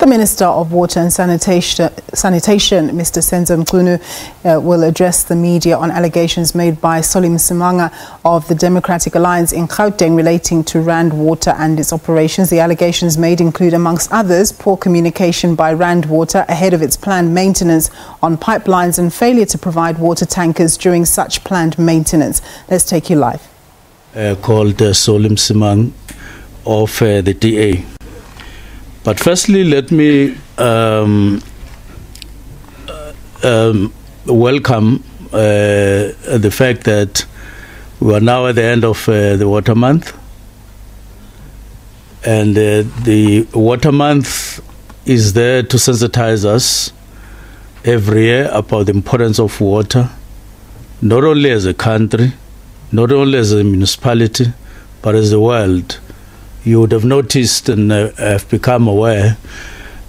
The Minister of Water and Sanitation, Mr. Senzo Mchunu, will address the media on allegations made by Solly Msimanga of the Democratic Alliance in Gauteng relating to Rand Water and its operations. The allegations made include, amongst others, poor communication by Rand Water ahead of its planned maintenance on pipelines and failure to provide water tankers during such planned maintenance. Let's take you live. Called Solly Msimanga of the DA. But firstly, let me welcome the fact that we are now at the end of the water month. And the water month is there to sensitize us every year about the importance of water, not only as a country, not only as a municipality, but as the world. You would have noticed and have become aware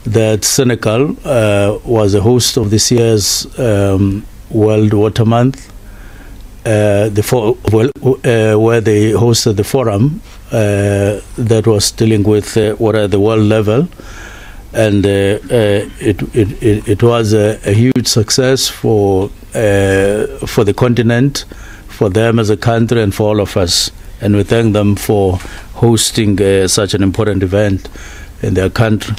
that Senegal was a host of this year's World Water Month, where they hosted the forum that was dealing with water at the world level. And it was a huge success for the continent, for them as a country, and for all of us. And we thank them for hosting such an important event in their country.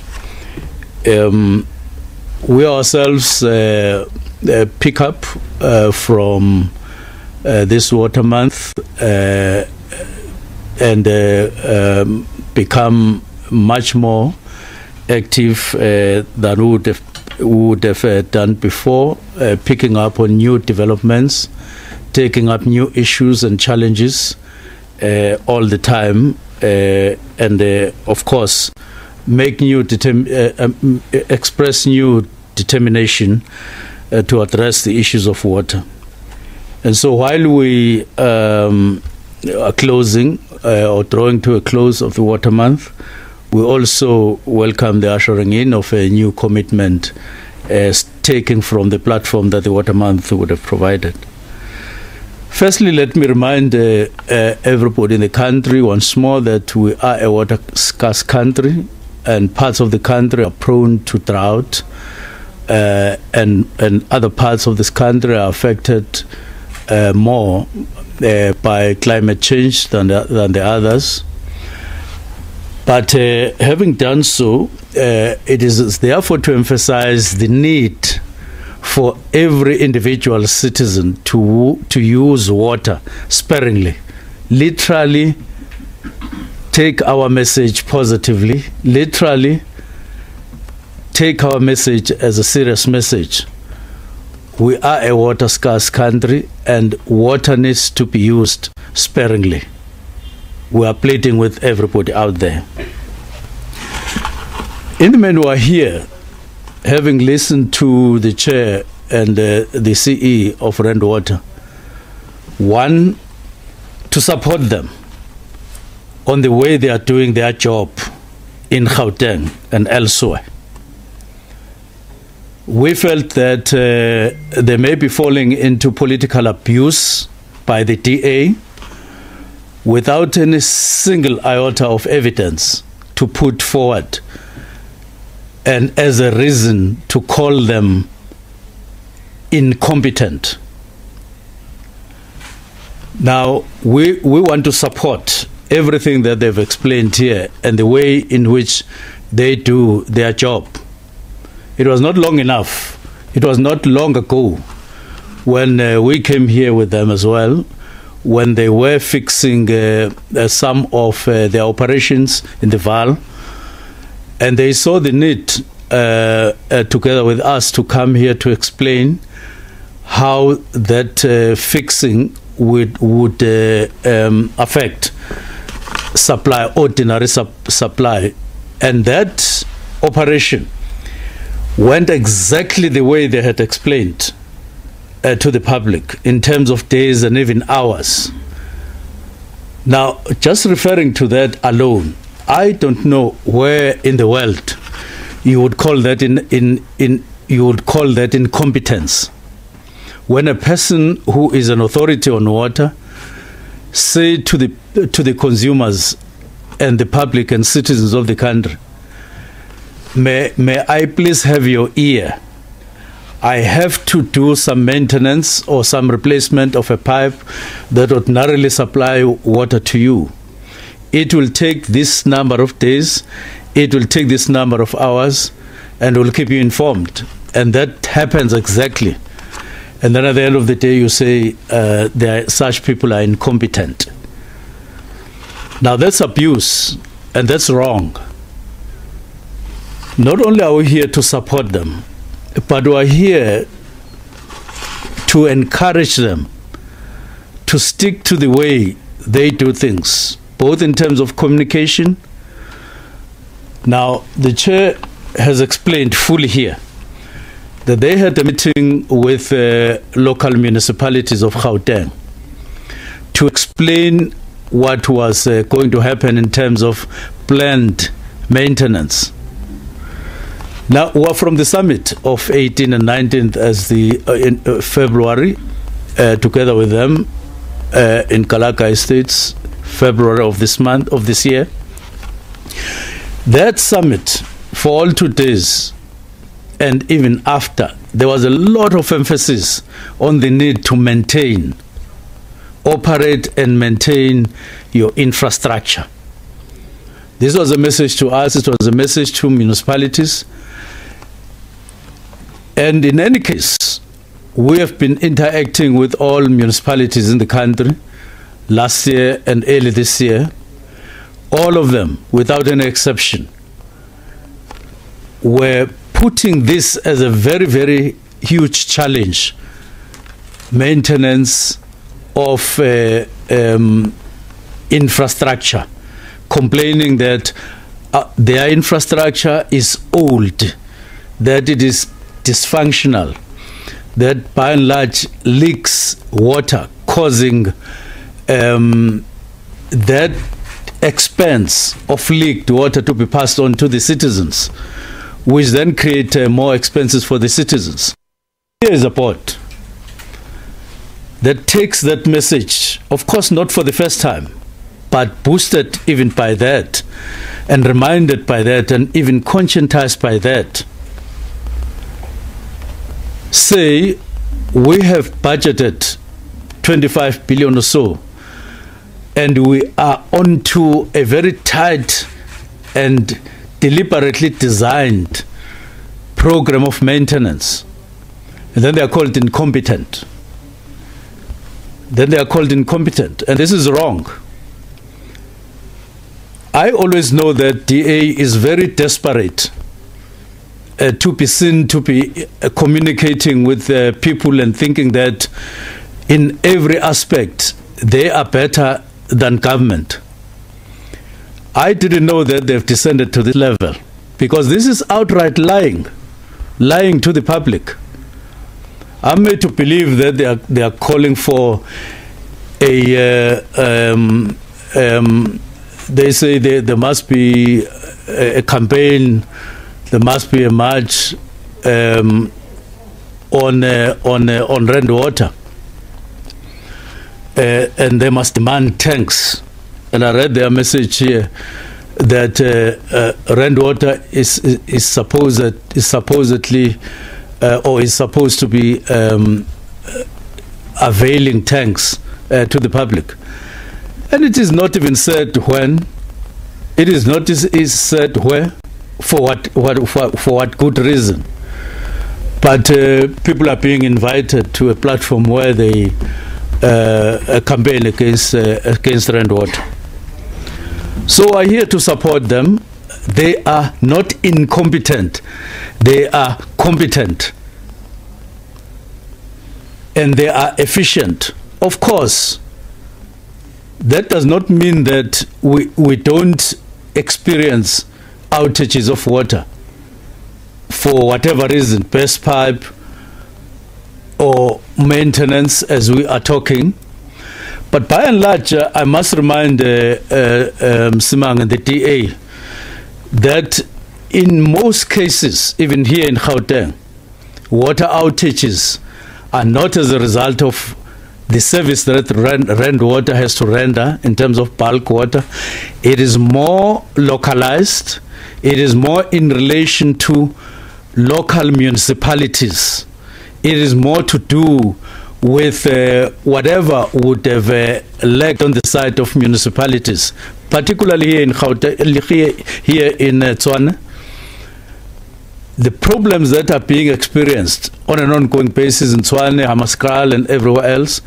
We ourselves pick up from this water month and become much more active than we would have done before, picking up on new developments, taking up new issues and challenges all the time, and of course make express new determination to address the issues of water. And so while we are closing or drawing to a close of the water month, we also welcome the ushering in of a new commitment taken from the platform that the water month would have provided. Firstly, let me remind everybody in the country once more that we are a water-scarce country, and parts of the country are prone to drought, and other parts of this country are affected more by climate change than the others. But having done so, it is therefore to emphasize the need for every individual citizen to use water sparingly. Literally take our message positively. Literally take our message as a serious message. We are a water-scarce country, and water needs to be used sparingly. We are pleading with everybody out there. In the meanwhile, here, having listened to the chair and the CE of Rand Water, one, to support them on the way they are doing their job in Gauteng and elsewhere. We felt that they may be falling into political abuse by the DA without any single iota of evidence to put forward, and as a reason to call them incompetent. Now, we want to support everything that they've explained here and the way in which they do their job. It was not long enough. It was not long ago when we came here with them as well, when they were fixing some of their operations in the Val, and they saw the need, together with us, to come here to explain how that fixing would affect supply, ordinary supply. And that operation went exactly the way they had explained to the public in terms of days and even hours. Now, just referring to that alone, I don't know where in the world you would call that incompetence. When a person who is an authority on water say to the consumers and the public and citizens of the country may I please have your ear? I have to do some maintenance or some replacement of a pipe that ordinarily supply water to you. It will take this number of days, it will take this number of hours, and we'll keep you informed. And that happens exactly. And then at the end of the day, you say such people are incompetent. Now that's abuse, and that's wrong. Not only are we here to support them, but we are here to encourage them to stick to the way they do things, both in terms of communication. Now, the chair has explained fully here that they had a meeting with local municipalities of Gauteng to explain what was going to happen in terms of planned maintenance. Now, we're from the summit of 18th and 19th as in February, together with them in Kalaka Estates, February of this year. That summit, for all 2 days, and even after, there was a lot of emphasis on the need to maintain, operate and maintain your infrastructure. This was a message to us, it was a message to municipalities. And in any case, we have been interacting with all municipalities in the country last year and early this year. All of them, without any exception, were putting this as a very, very huge challenge. Maintenance of infrastructure, complaining that their infrastructure is old, that it is dysfunctional, that by and large leaks water, causing that expense of leaked water to be passed on to the citizens, which then create more expenses for the citizens. Here is a board that takes that message, of course not for the first time, but boosted even by that, and reminded by that, and even conscientized by that. Say, we have budgeted 25 billion or so, and we are onto a very tight and deliberately designed program of maintenance. And then they are called incompetent. And this is wrong. I always know that DA is very desperate to be seen to be communicating with people and thinking that in every aspect they are better than government. I didn't know that they've descended to this level, because this is outright lying to the public. I'm made to believe that they are calling for a they say there must be a campaign, there must be a march on Rand water, and they must demand tanks. And I read their message here that Rand water is supposedly or is supposed to be availing tanks to the public. And it is not even said when. It is not is said where, for what good reason. But people are being invited to a platform where they campaign against Rand water. So I'm here to support them. They are not incompetent. They are competent. And they are efficient. Of course, that does not mean that we don't experience outages of water for whatever reason, burst pipe or maintenance as we are talking. But by and large, I must remind Msimanga and the DA that in most cases, even here in Gauteng, water outages are not as a result of the service that Rand water has to render in terms of bulk water. It is more localized, It is more in relation to local municipalities. It is more to do with whatever would have lacked on the side of municipalities, particularly here in Gauteng, here in Tshwane. The problems that are being experienced on an ongoing basis in Tshwane, Hammanskraal, and everywhere else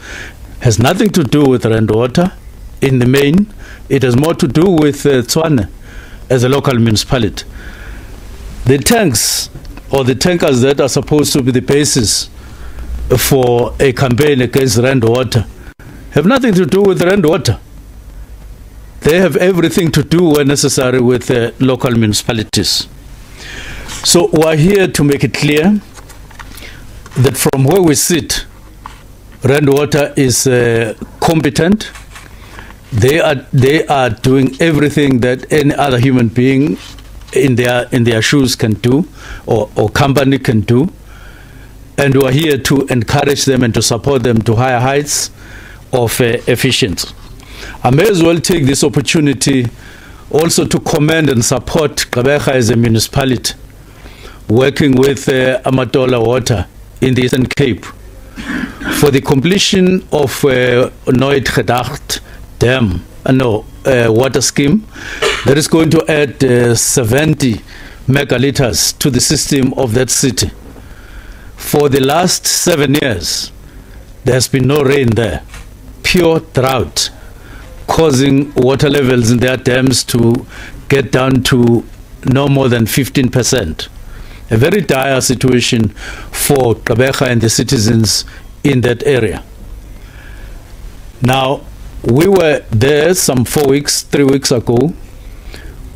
has nothing to do with Rand Water. In the main, it has more to do with Tshwane as a local municipality. The tanks or the tankers that are supposed to be the basis for a campaign against Rand Water have nothing to do with Rand Water. They have everything to do when necessary with local municipalities. So we're here to make it clear that from where we sit, Rand Water is competent. They are doing everything that any other human being in their shoes can do, or company can do. And we're here to encourage them and to support them to higher heights of efficiency. I may as well take this opportunity also to commend and support Gqeberha as a municipality, working with Amatola Water in the Eastern Cape for the completion of Nooit Gedacht Dam, water scheme that is going to add 70 megaliters to the system of that city. For the last 7 years, there has been no rain there. Pure drought, causing water levels in their dams to get down to no more than 15%. A very dire situation for Gqeberha and the citizens in that area. Now, we were there some 3 weeks ago.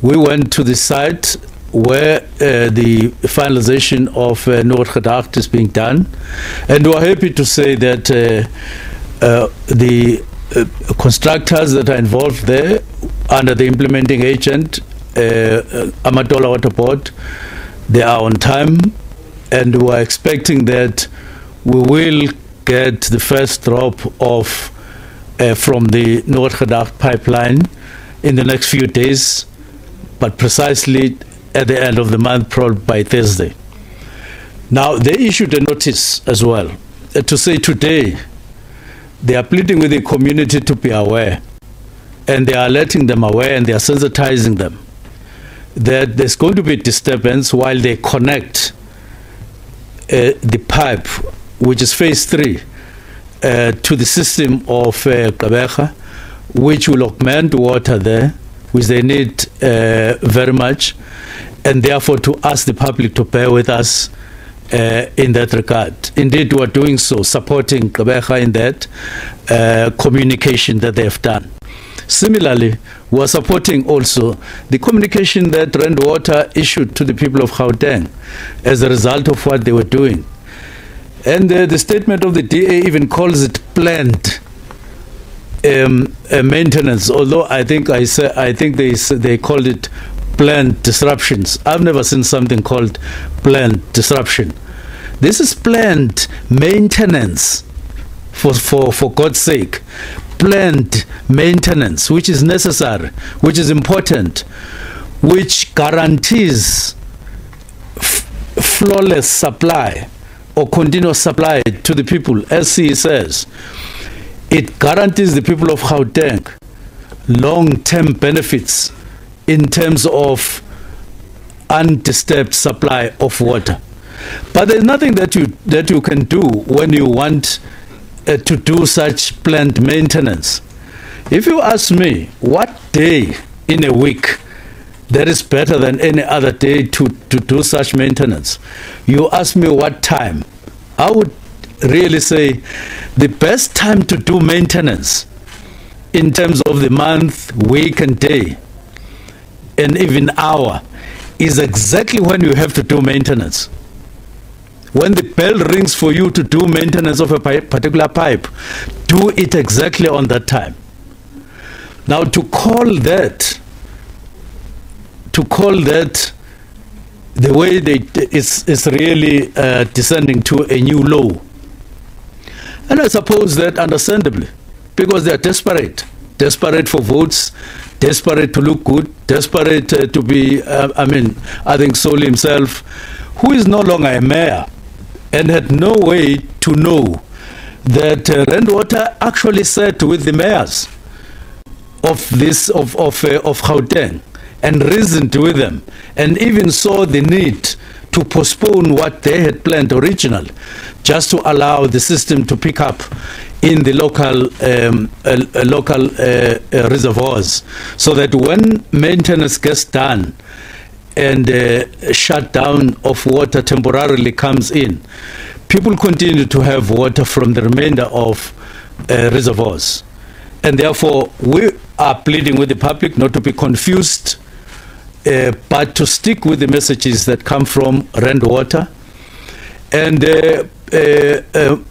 We went to the site where the finalization of Nooit Gedacht is being done. And we're happy to say that the constructors that are involved there under the implementing agent, Amatola Water Board, they are on time, and we're expecting that we will get the first drop of from the Nooit Gedacht pipeline in the next few days, but precisely at the end of the month, probably by Thursday. Now, they issued a notice as well to say today they are pleading with the community to be aware, and they are letting them aware, and they are sensitizing them that there's going to be disturbance while they connect the pipe, which is phase 3, to the system of Gqeberha, which will augment water there, which they need very much, and therefore to ask the public to bear with us in that regard. Indeed, we are doing so, supporting Gqeberha in that communication that they have done. Similarly, we are supporting also the communication that Rand Water issued to the people of Gauteng as a result of what they were doing. And the statement of the DA even calls it planned maintenance, although I think they called it planned disruptions. I've never seen something called planned disruption. This is planned maintenance, for God's sake. Planned maintenance, which is necessary, which is important, which guarantees flawless supply or continuous supply to the people, as he says. It guarantees the people of Gauteng long-term benefits in terms of undisturbed supply of water. But there's nothing that you can do when you want to do such planned maintenance. If you ask me what day in a week that is better than any other day to do such maintenance, you ask me what time, I would really say the best time to do maintenance in terms of the month, week and day, and even hour, is exactly when you have to do maintenance. When the bell rings for you to do maintenance of a particular pipe, do it exactly on that time. Now, to call that the way is really descending to a new low. And I suppose that understandably, because they are desperate for votes, desperate to look good, desperate to be, I think Solly himself, who is no longer a mayor and had no way to know that Randwater actually sat with the mayors of Gauteng and reasoned with them, and even saw the need to postpone what they had planned originally, just to allow the system to pick up in the local reservoirs, so that when maintenance gets done and shutdown of water temporarily comes in, people continue to have water from the remainder of reservoirs. And therefore, we are pleading with the public not to be confused, but to stick with the messages that come from Randwater, and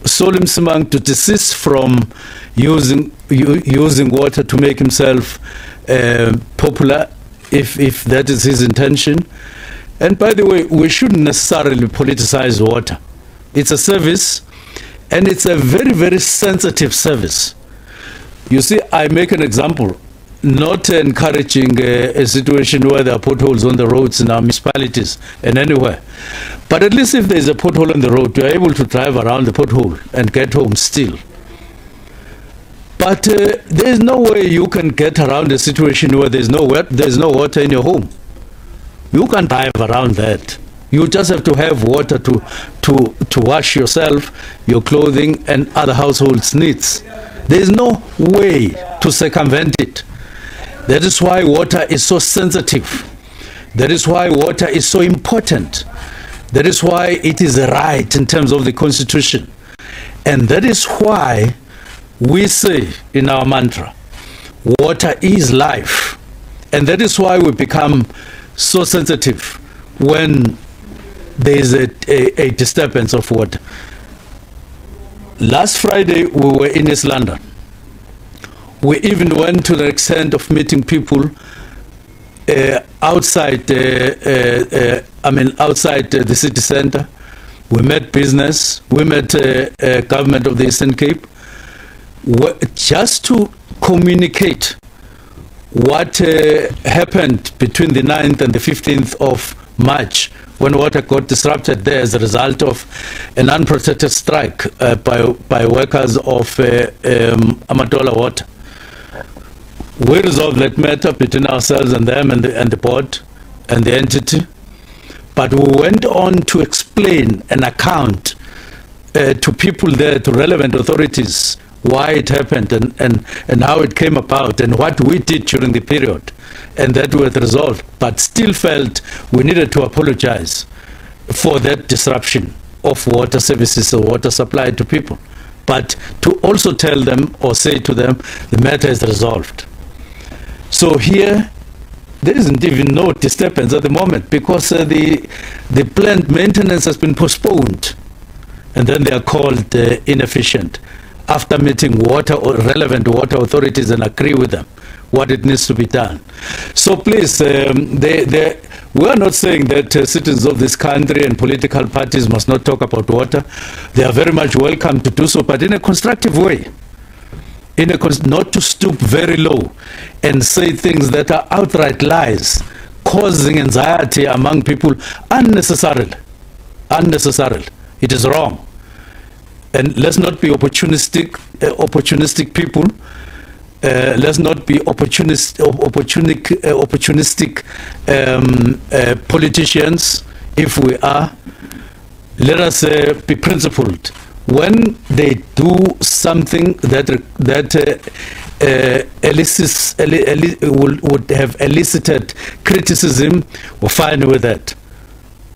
Solly Msimanga to desist from using water to make himself popular, if that is his intention. And by the way, we shouldn't necessarily politicize water. It's a service, and it's a very, very sensitive service. You see, I make an example, not encouraging a situation where there are potholes on the roads in our municipalities and anywhere. But at least if there's a pothole on the road, you're able to drive around the pothole and get home still. But there's no way you can get around a situation where there's no water in your home. You can't drive around that. You just have to have water to wash yourself, your clothing, and other household needs. There's no way to circumvent it. That is why water is so sensitive. That is why water is so important. That is why it is a right in terms of the Constitution. And that is why we say in our mantra, water is life. And that is why we become so sensitive when there is a disturbance of water. Last Friday, we were in East London. We even went to the extent of meeting people outside the city center. We met business. We met government of the Eastern Cape, just to communicate what happened between the 9th and the 15th of March, when water got disrupted there as a result of an unprotected strike by workers of Amatola Water. We resolved that matter between ourselves and them and the board and the entity. But we went on to explain and account to people there, to relevant authorities, why it happened and how it came about and what we did during the period. And that was resolved, but still felt we needed to apologize for that disruption of water services or water supply to people. But to also tell them or say to them, the matter is resolved. So here, there isn't even no disturbance at the moment, because the plant maintenance has been postponed, and then they are called inefficient after meeting water or relevant water authorities and agree with them what it needs to be done. So please, we are not saying that citizens of this country and political parties must not talk about water. They are very much welcome to do so, but in a constructive way. Not to stoop very low and say things that are outright lies, causing anxiety among people unnecessarily. Unnecessarily. It is wrong. And let's not be opportunistic people. Let's not be opportunistic politicians. If we are, let us be principled. When they do something that would have elicited criticism, we're fine with that.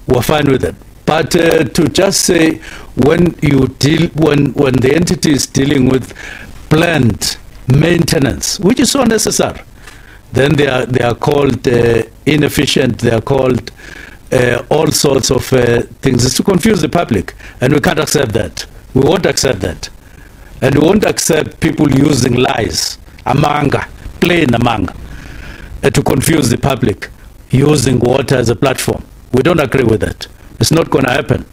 We're fine with that. But to just say when the entity is dealing with planned maintenance, which is so necessary, then they are called inefficient. They are called all sorts of things. It's to confuse the public, and we can't accept that. We won't accept that. And we won't accept people using lies, amanga, plain amanga, to confuse the public, using water as a platform. We don't agree with that. It's not going to happen.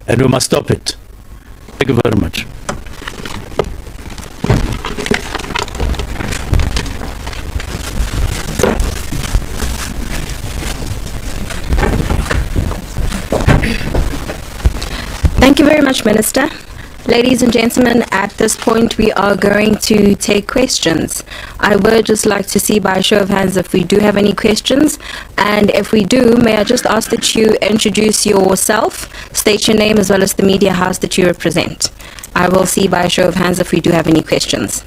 And we must stop it. Thank you very much. Thank you very much, Minister. Ladies and gentlemen, at this point we are going to take questions. I would just like to see by a show of hands if we do have any questions, and if we do, may I just ask that you introduce yourself, state your name as well as the media house that you represent. I will see by a show of hands if we do have any questions.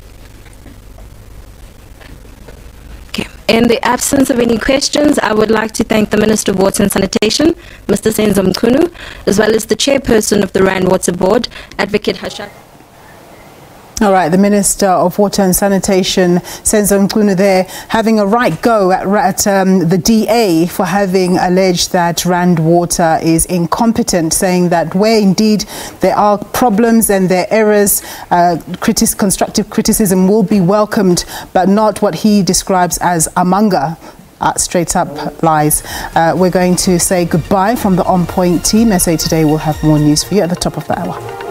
In the absence of any questions, I would like to thank the Minister of Water and Sanitation, Mr. Senzo Mchunu, as well as the Chairperson of the Rand Water Board, Advocate Hashak. All right, the Minister of Water and Sanitation, Senzo Mchunu, there having a right go at the DA for having alleged that Rand Water is incompetent, saying that where indeed there are problems and there are errors, constructive criticism will be welcomed, but not what he describes as amanga. Straight up lies. We're going to say goodbye from the On Point team. SA Today will have more news for you at the top of the hour.